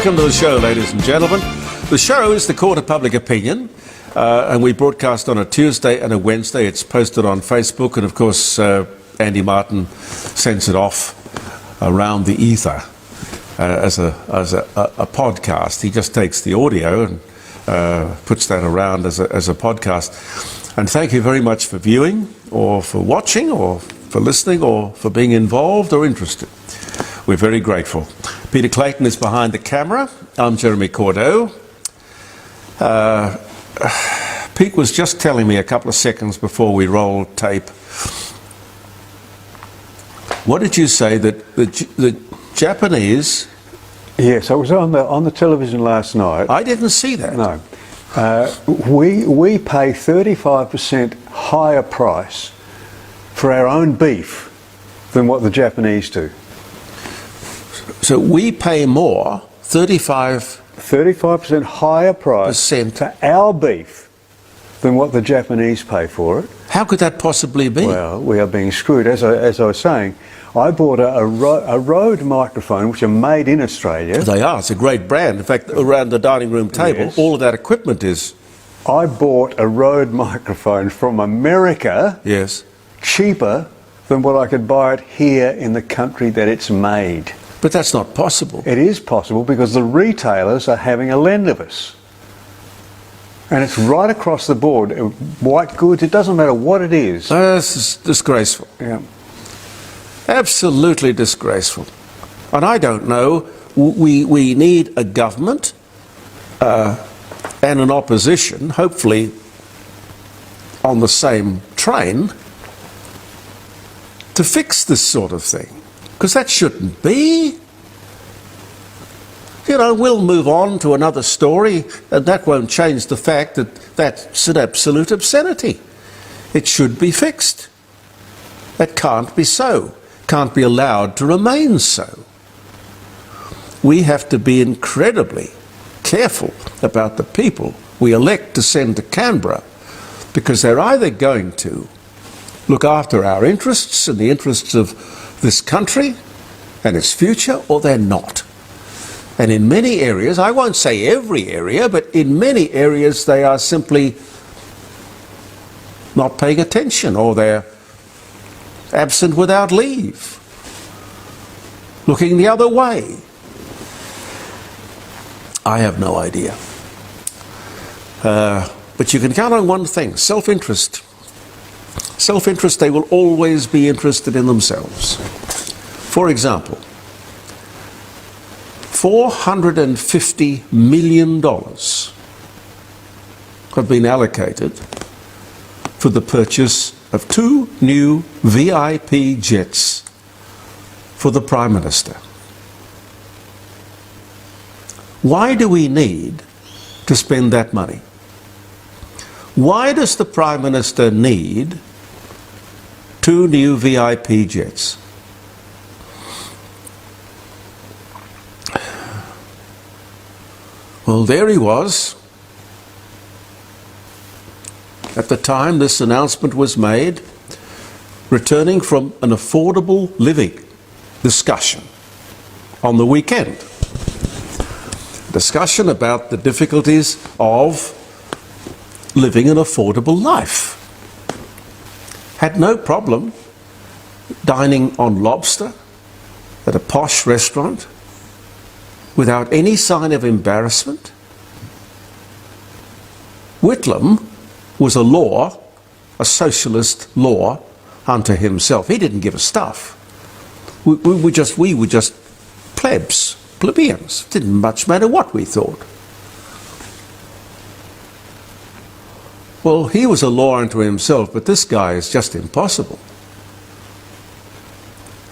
Welcome to the show, ladies and gentlemen. The show is the Court of Public Opinion, and we broadcast on a Tuesday and a Wednesday. It's posted on Facebook, and of course, Andy Martin sends it off around the ether as a podcast. He just takes the audio and puts that around as a podcast. And thank you very much for viewing, or for watching, or for listening, or for being involved or interested. We're very grateful. Peter Clayton is behind the camera. I'm Jeremy Cordeaux. Pete was just telling me a couple of seconds before we rolled tape. What did you say, that the Japanese? Yes, I was on the television last night. I didn't see that. No. We pay 35% higher price for our own beef than what the Japanese do. So we pay more, 35% higher price for our beef than what the Japanese pay for it. How could that possibly be? Well, we are being screwed. As I was saying, I bought a Rode microphone, which are made in Australia. They are. It's a great brand. In fact, around the dining room table, yes, all of that equipment is. I bought a Rode microphone from America. Yes. Cheaper than what I could buy it here in the country that it's made. But that's not possible. It is possible because the retailers are having a lend of us. And it's right across the board. White goods, it doesn't matter what it is. This is disgraceful. Yeah. Absolutely disgraceful. And I don't know, we need a government and an opposition, hopefully on the same train, to fix this sort of thing. Because that shouldn't be. You know, we'll move on to another story, and that won't change the fact that that's an absolute obscenity. It should be fixed. That can't be so. Can't be allowed to remain so. We have to be incredibly careful about the people we elect to send to Canberra, because they're either going to look after our interests and the interests of this country and its future, or they're not. And in many areas, I won't say every area, but in many areas they are simply not paying attention, or they're absent without leave, looking the other way. I have no idea. But you can count on one thing: self-interest. Self-interest, they will always be interested in themselves. For example, $450 million have been allocated for the purchase of 2 new VIP jets for the Prime Minister. Why do we need to spend that money? Why does the Prime Minister need 2 new VIP jets? Well, there he was at the time this announcement was made, returning from an affordable living discussion on the weekend. Discussion about the difficulties of living an affordable life. Had no problem dining on lobster at a posh restaurant without any sign of embarrassment. Whitlam was a socialist law unto himself. He didn't give a stuff. We were just plebeians. Didn't much matter what we thought. Well, he was a law unto himself, but this guy is just impossible.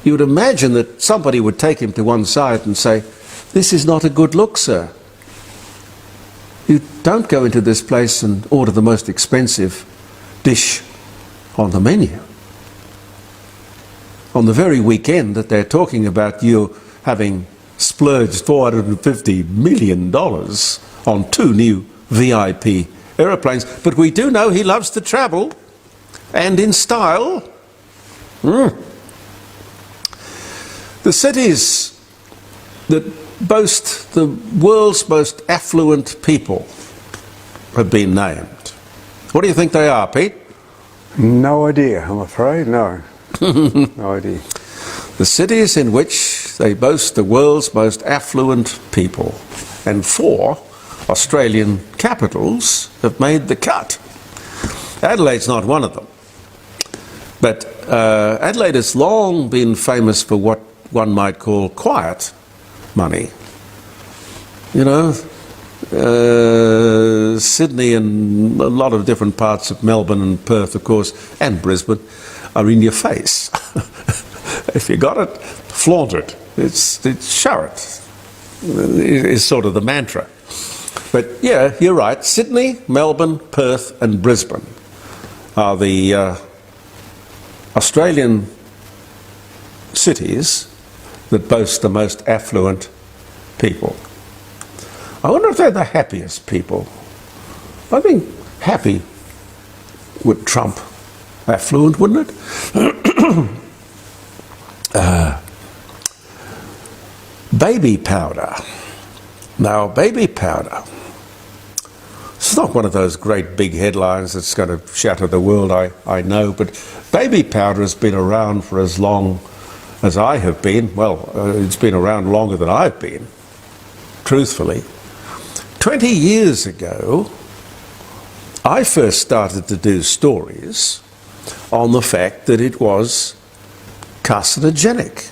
You would imagine that somebody would take him to one side and say, "This is not a good look, sir. You don't go into this place and order the most expensive dish on the menu. On the very weekend that they're talking about you having splurged $450 million on 2 new VIP aeroplanes. But we do know he loves to travel, and in style. The cities that boast the world's most affluent people have been named. What do you think they are, Pete? No idea, I'm afraid. No. No idea. The cities in which they boast the world's most affluent people. And 4 Australian capitals have made the cut. Adelaide's not one of them. But Adelaide has long been famous for what one might call quiet money. You know, Sydney and a lot of different parts of Melbourne and Perth, of course, and Brisbane are in your face. If you got it, flaunt it. It's show it. Is sort of the mantra. But yeah, you're right. Sydney, Melbourne, Perth and Brisbane are the Australian cities that boast the most affluent people. I wonder if they're the happiest people. I think happy would trump affluent, wouldn't it? Baby powder. Now, baby powder. It's not one of those great big headlines that's going to shatter the world, I know, but baby powder has been around for as long as I have been. Well, it's been around longer than I've been, truthfully. 20 years ago, I first started to do stories on the fact that it was carcinogenic.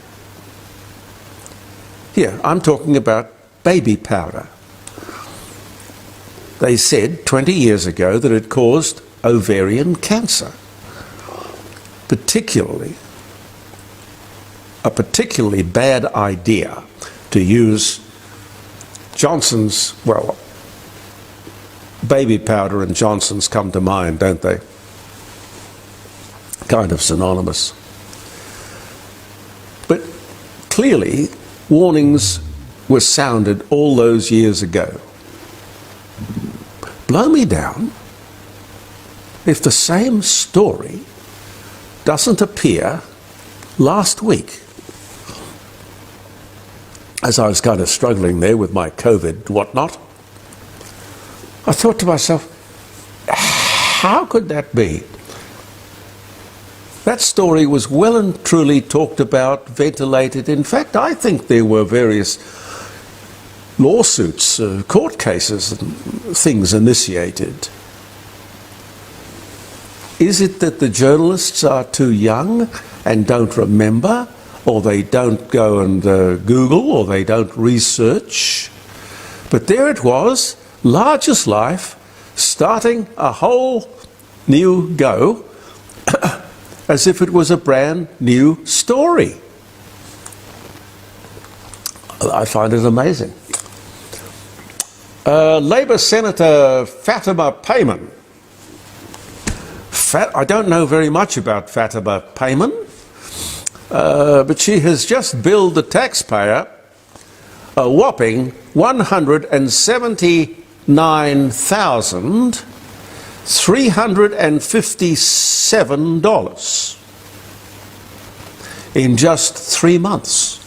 Here, I'm talking about baby powder. They said 20 years ago that it caused ovarian cancer. A particularly bad idea to use Johnson's, well, baby powder and Johnson's come to mind, don't they? Kind of synonymous. But clearly, warnings were sounded all those years ago. Blow me down if the same story doesn't appear last week. As I was kind of struggling there with my COVID whatnot, I thought to myself, how could that be? That story was well and truly talked about, ventilated. In fact, I think there were various lawsuits, court cases and things initiated. Is it that the journalists are too young and don't remember, or they don't go and Google, or they don't research? But there it was, large as life, starting a whole new go, as if it was a brand new story. I find it amazing. Labor Senator Fatima Payman. I don't know very much about Fatima Payman, but she has just billed the taxpayer a whopping $173,357 in just 3 months.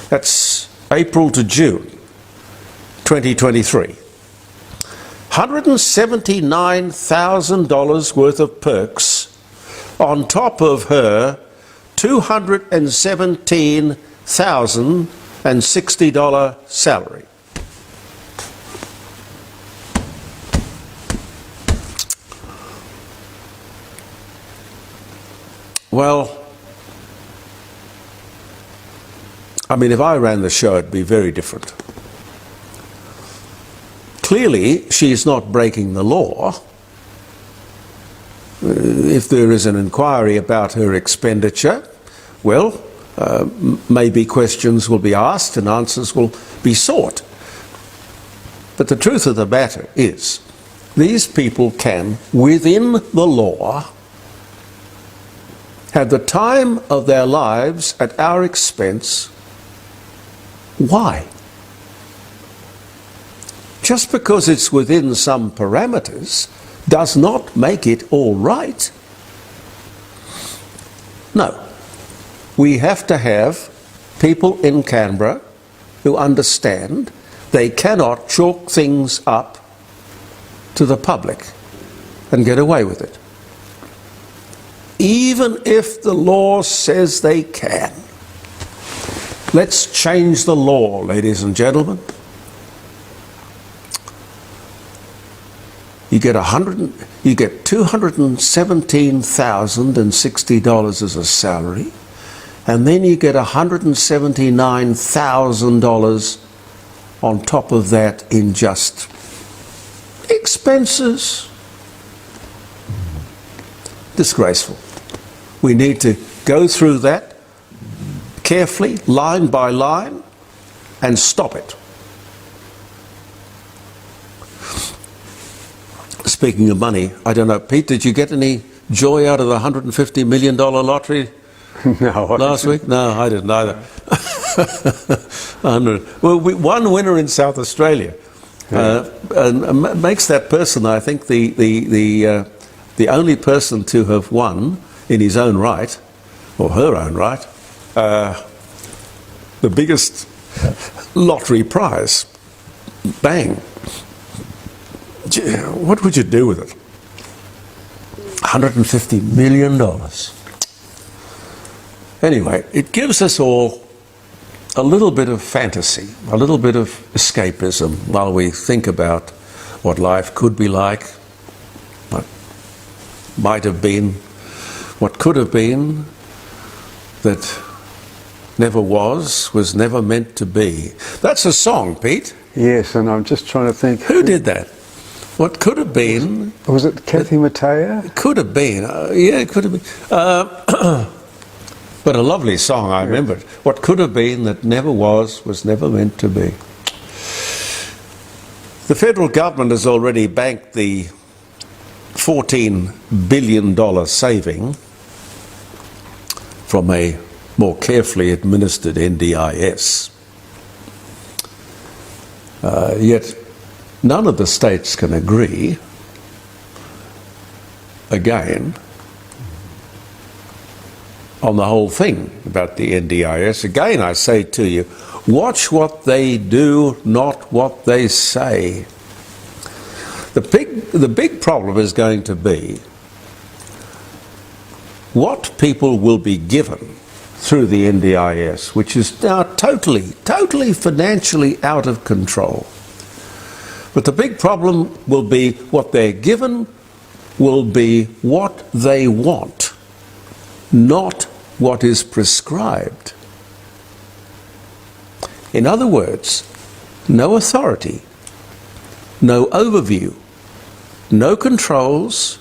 That's April to June 2023. $179,000 worth of perks on top of her $217,060 salary. Well, I mean, if I ran the show, it'd be very different. Clearly, she's not breaking the law. If there is an inquiry about her expenditure, well, maybe questions will be asked and answers will be sought. But the truth of the matter is, these people can, within the law, have the time of their lives at our expense. Why? Just because it's within some parameters does not make it all right. No. We have to have people in Canberra who understand they cannot chalk things up to the public and get away with it. Even if the law says they can. Let's change the law, ladies and gentlemen. You get $217,060 as a salary, and then you get $179,000 on top of that in just expenses. Disgraceful. We need to go through that carefully, line by line, and stop it. Speaking of money, I don't know, Pete, did you get any joy out of the $150 million lottery last week? No, I didn't either. Well, one winner in South Australia, and makes that person, I think, the only person to have won in his own right, or her own right, the biggest lottery prize. Bang. What would you do with it? $150 million. Anyway, it gives us all a little bit of fantasy, a little bit of escapism while we think about what life could be like, what might have been, what could have been, that never was never meant to be. That's a song, Pete. Yes, and I'm just trying to think. Who did that? What could have been... Was it Kathy Mattea? It could have been. Yeah, it could have been. But a lovely song, I remember it. What could have been that never was never meant to be. The federal government has already banked the $14 billion saving from a more carefully administered NDIS. Yet none of the states can agree, again, on the whole thing about the NDIS. Again, I say to you, watch what they do, not what they say. The big problem is going to be what people will be given through the NDIS, which is now totally financially out of control. But the big problem will be what they're given will be what they want, not what is prescribed. In other words, no authority, no overview, no controls,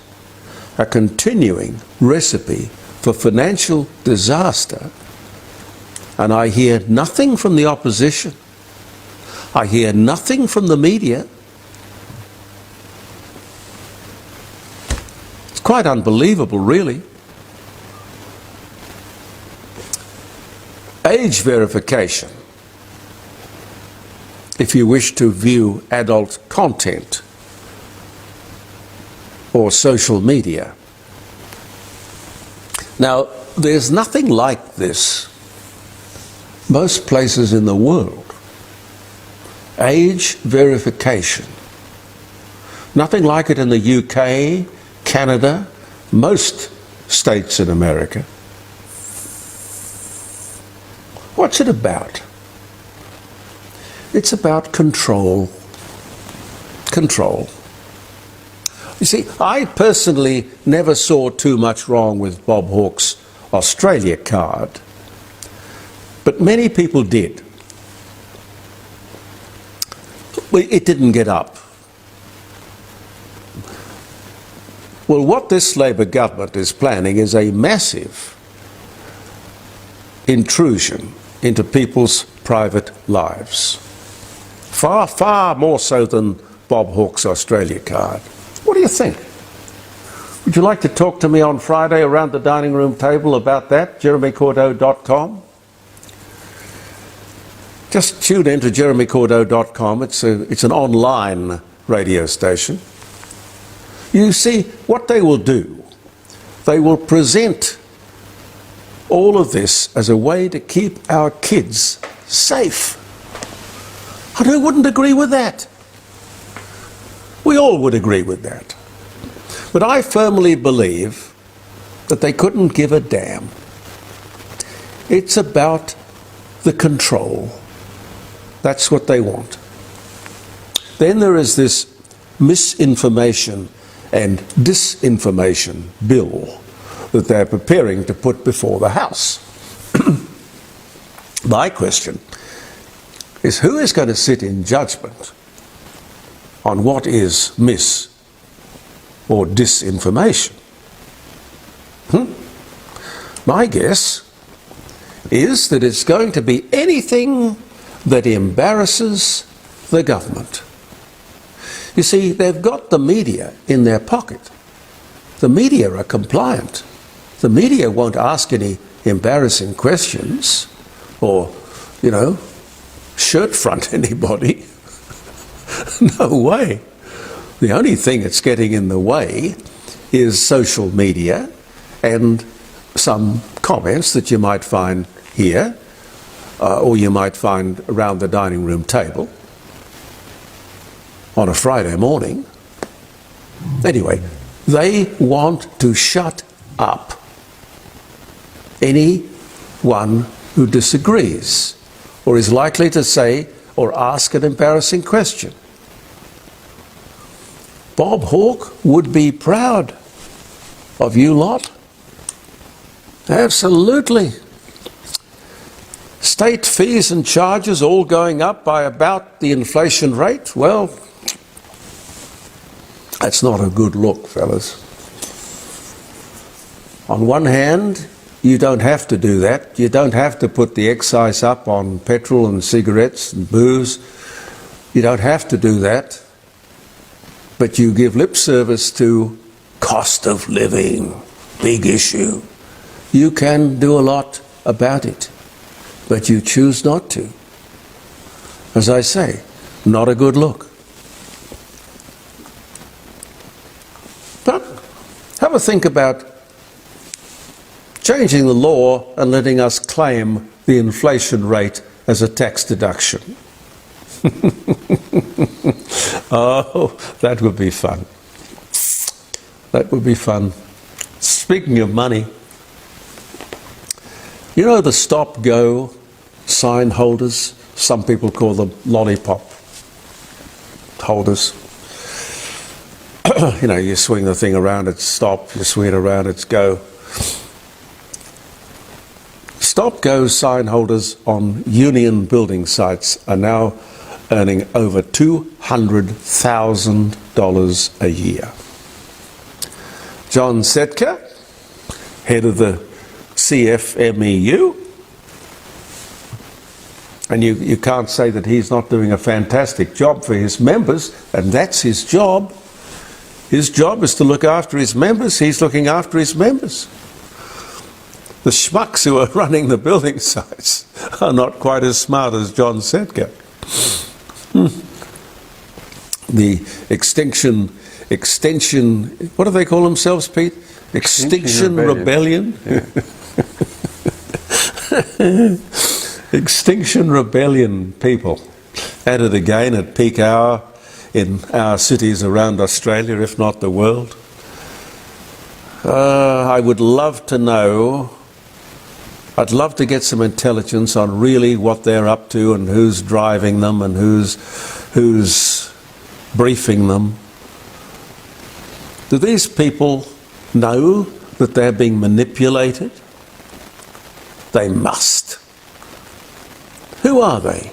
a continuing recipe for financial disaster. And I hear nothing from the opposition. I hear nothing from the media. It's quite unbelievable, really. Age verification, if you wish to view adult content or social media. Now, there's nothing like this most places in the world. Age verification. Nothing like it in the UK, Canada, most states in America. What's it about? It's about control. Control. You see, I personally never saw too much wrong with Bob Hawke's Australia card, but many people did. It didn't get up. Well, what this Labor government is planning is a massive intrusion into people's private lives. Far, far more so than Bob Hawke's Australia card. What do you think? Would you like to talk to me on Friday around the dining room table about that? JeremyCordeau.com. Just tune in to JeremyCordeau.com. It's an online radio station. You see, what they will do, they will present all of this as a way to keep our kids safe. And who wouldn't agree with that? We all would agree with that. But I firmly believe that they couldn't give a damn. It's about the control. That's what they want. Then there is this misinformation and disinformation bill that they're preparing to put before the House. My question is, who is going to sit in judgment on what is mis or disinformation? My guess is that it's going to be anything that embarrasses the government. You see, they've got the media in their pocket. The media are compliant. The media won't ask any embarrassing questions or, shirt front anybody. No way. The only thing that's getting in the way is social media and some comments that you might find here or you might find around the dining room table on a Friday morning. Anyway, they want to shut up anyone who disagrees or is likely to say or ask an embarrassing question. Bob Hawke would be proud of you lot. Absolutely. State fees and charges all going up by about the inflation rate. Well, that's not a good look, fellas. On one hand, you don't have to do that. You don't have to put the excise up on petrol and cigarettes and booze. You don't have to do that. But you give lip service to cost of living, big issue. You can do a lot about it, but you choose not to. As I say, not a good look. But have a think about changing the law and letting us claim the inflation rate as a tax deduction. Oh, that would be fun. That would be fun. Speaking of money, you know the stop-go sign holders? Some people call them lollipop holders. You swing the thing around, it's stop, you swing it around, it's go. Stop-go sign holders on union building sites are now earning over $200,000 a year. John Setka, head of the CFMEU, and you can't say that he's not doing a fantastic job for his members, and that's his job. His job is to look after his members. He's looking after his members. The schmucks who are running the building sites are not quite as smart as John Setka. The extension, what do they call themselves, Pete? Extinction Rebellion. Yeah. Extinction Rebellion people at it again at peak hour in our cities around Australia, if not the world. I would love to know. I'd love to get some intelligence on really what they're up to and who's driving them and who's briefing them. Do these people know that they're being manipulated? They must. Who are they?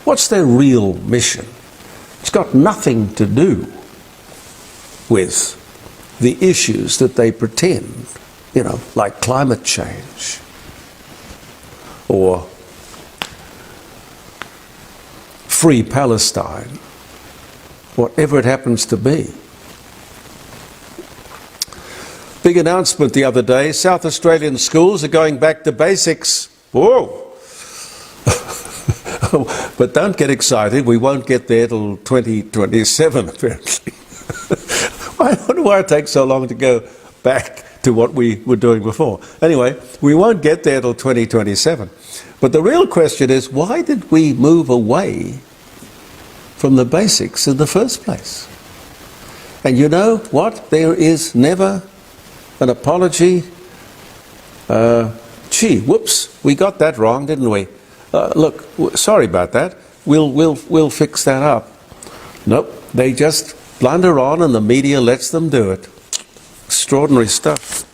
What's their real mission? It's got nothing to do with the issues that they pretend, like climate change or free Palestine, whatever it happens to be. Big announcement the other day, South Australian schools are going back to basics. Whoa! But don't get excited, we won't get there till 2027 apparently. Why do it take so long to go back to what we were doing before. Anyway, we won't get there till 2027. But the real question is, why did we move away from the basics in the first place? And you know what? There is never an apology. Gee, whoops, we got that wrong, didn't we? Look, sorry about that. We'll fix that up. Nope, they just blunder on and the media lets them do it. Extraordinary stuff.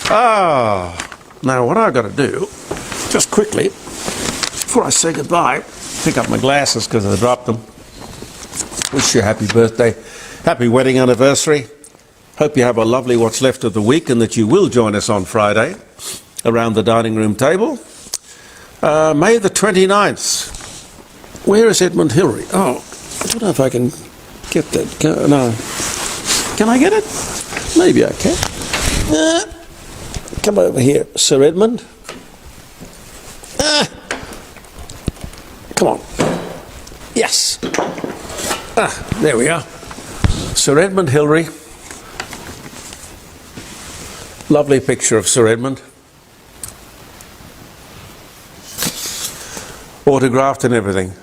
Now what I've got to do, just quickly, before I say goodbye, pick up my glasses because I dropped them. Wish you a happy birthday, happy wedding anniversary. Hope you have a lovely what's left of the week and that you will join us on Friday around the dining room table. May the 29th. Where is Edmund Hillary? Oh, I don't know if I can get that. No. Can I get it? Maybe I can. Come over here, Sir Edmund. Come on. Yes. There we are. Sir Edmund Hillary. Lovely picture of Sir Edmund. Autographed and everything.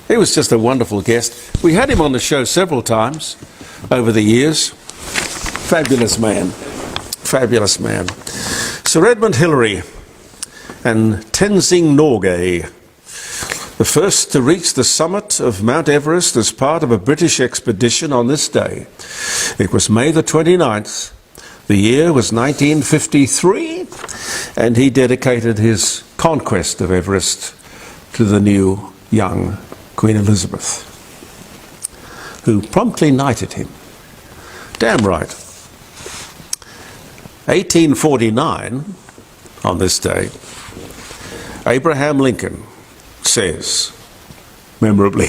He was just a wonderful guest. We had him on the show several times over the years. Fabulous man. Fabulous man. Sir Edmund Hillary and Tenzing Norgay, the first to reach the summit of Mount Everest as part of a British expedition on this day. It was May the 29th. The year was 1953, and he dedicated his conquest of Everest to the new young Queen Elizabeth, who promptly knighted him. Damn right. 1849, on this day, Abraham Lincoln says, memorably,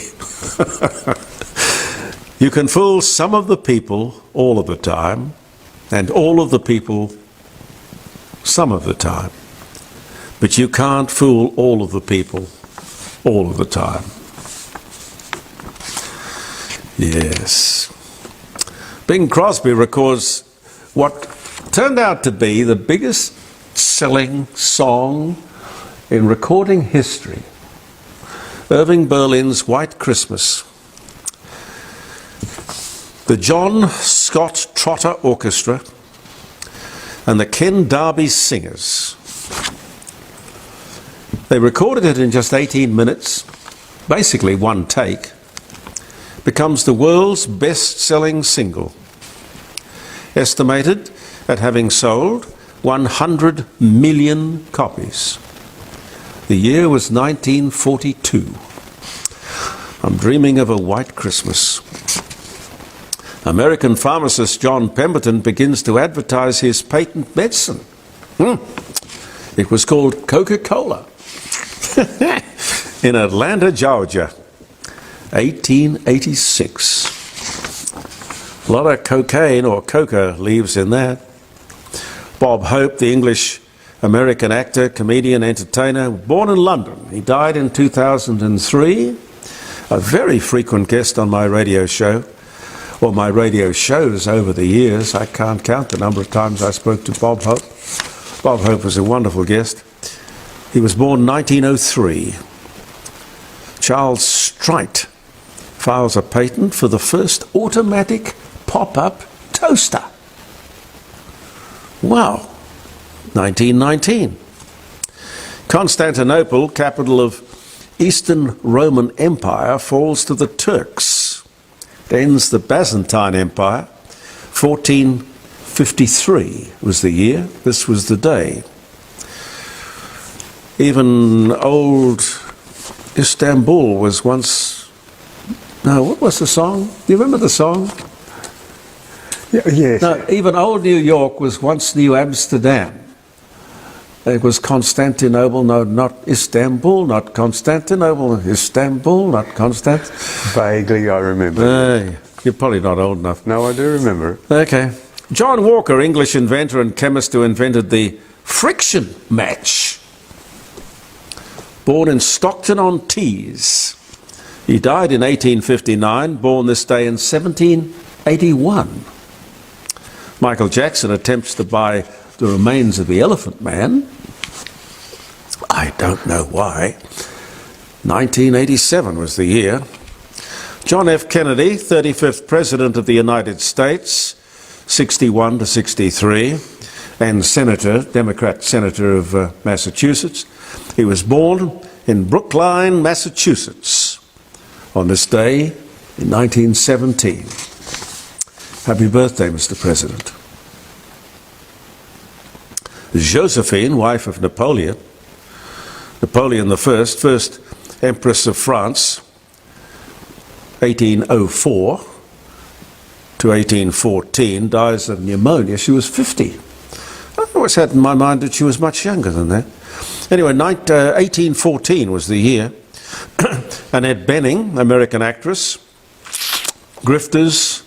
"You can fool some of the people all of the time, and all of the people some of the time. But you can't fool all of the people all of the time." Yes. Bing Crosby records what turned out to be the biggest selling song in recording history, Irving Berlin's White Christmas. The John Scott Trotter Orchestra and the Ken Darby Singers. They recorded it in just 18 minutes, basically one take. Becomes the world's best-selling single, estimated at having sold 100 million copies. The year was 1942. I'm dreaming of a white Christmas. American pharmacist John Pemberton begins to advertise his patent medicine. It was called Coca-Cola. In Atlanta, Georgia, 1886. A lot of cocaine or coca leaves in that. Bob Hope, the English-American actor, comedian, entertainer, born in London. He died in 2003. A very frequent guest on my radio show, or my radio shows over the years. I can't count the number of times I spoke to Bob Hope. Bob Hope was a wonderful guest. He was born 1903. Charles Strite files a patent for the first automatic pop-up toaster. Wow. 1919. Constantinople, capital of Eastern Roman Empire, falls to the Turks. It ends the Byzantine Empire. 1453 was the year. This was the day. Even old Istanbul was once... No, what was the song? Do you remember the song? Yes. No, even old New York was once New Amsterdam. It was Constantinople, no, not Istanbul, not Constantinople, Istanbul, not Constant. Vaguely, I remember. You're probably not old enough. No, I do remember it. Okay. John Walker, English inventor and chemist who invented the friction match. Born in Stockton-on-Tees. He died in 1859, born this day in 1781. Michael Jackson attempts to buy the remains of the Elephant Man. I don't know why. 1987 was the year. John F. Kennedy, 35th President of the United States, 61 to 63, and Senator, Democrat Senator of Massachusetts. He was born in Brookline, Massachusetts, on this day in 1917. Happy birthday, Mr. President. Josephine, wife of Napoleon, Napoleon I, first Empress of France, 1804 to 1814, dies of pneumonia. She was 50. I always had in my mind that she was much younger than that. Anyway, 1814 was the year. Annette Bening, American actress. Grifters,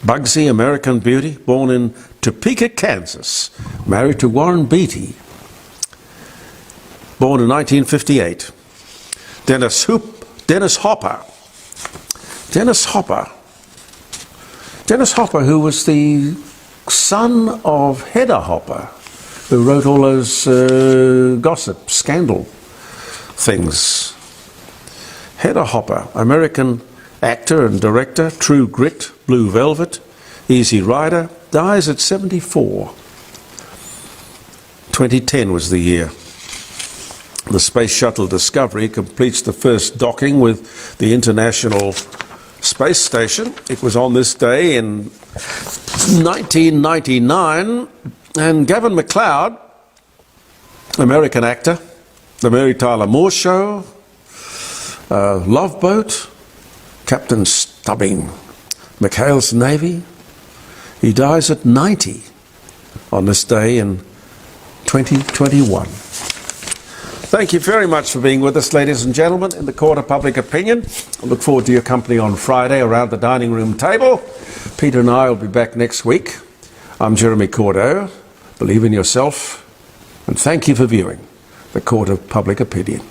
Bugsy, American beauty, born in Topeka, Kansas, married to Warren Beatty. Born in 1958. Dennis Hopper. Dennis Hopper, who was the son of Hedda Hopper, who wrote all those gossip, scandal things. Hedda Hopper, American actor and director, True Grit, Blue Velvet, Easy Rider, dies at 74. 2010 was the year. The Space Shuttle Discovery completes the first docking with the International Space Station. It was on this day in 1999, and Gavin MacLeod, American actor, The Mary Tyler Moore Show, Love Boat, Captain Stubbing, McHale's Navy. He dies at 90 on this day in 2021. Thank you very much for being with us, ladies and gentlemen, in the Court of Public Opinion. I look forward to your company on Friday around the dining room table. Peter and I will be back next week. I'm Jeremy Cordeaux. Believe in yourself, and thank you for viewing the Court of Public Opinion.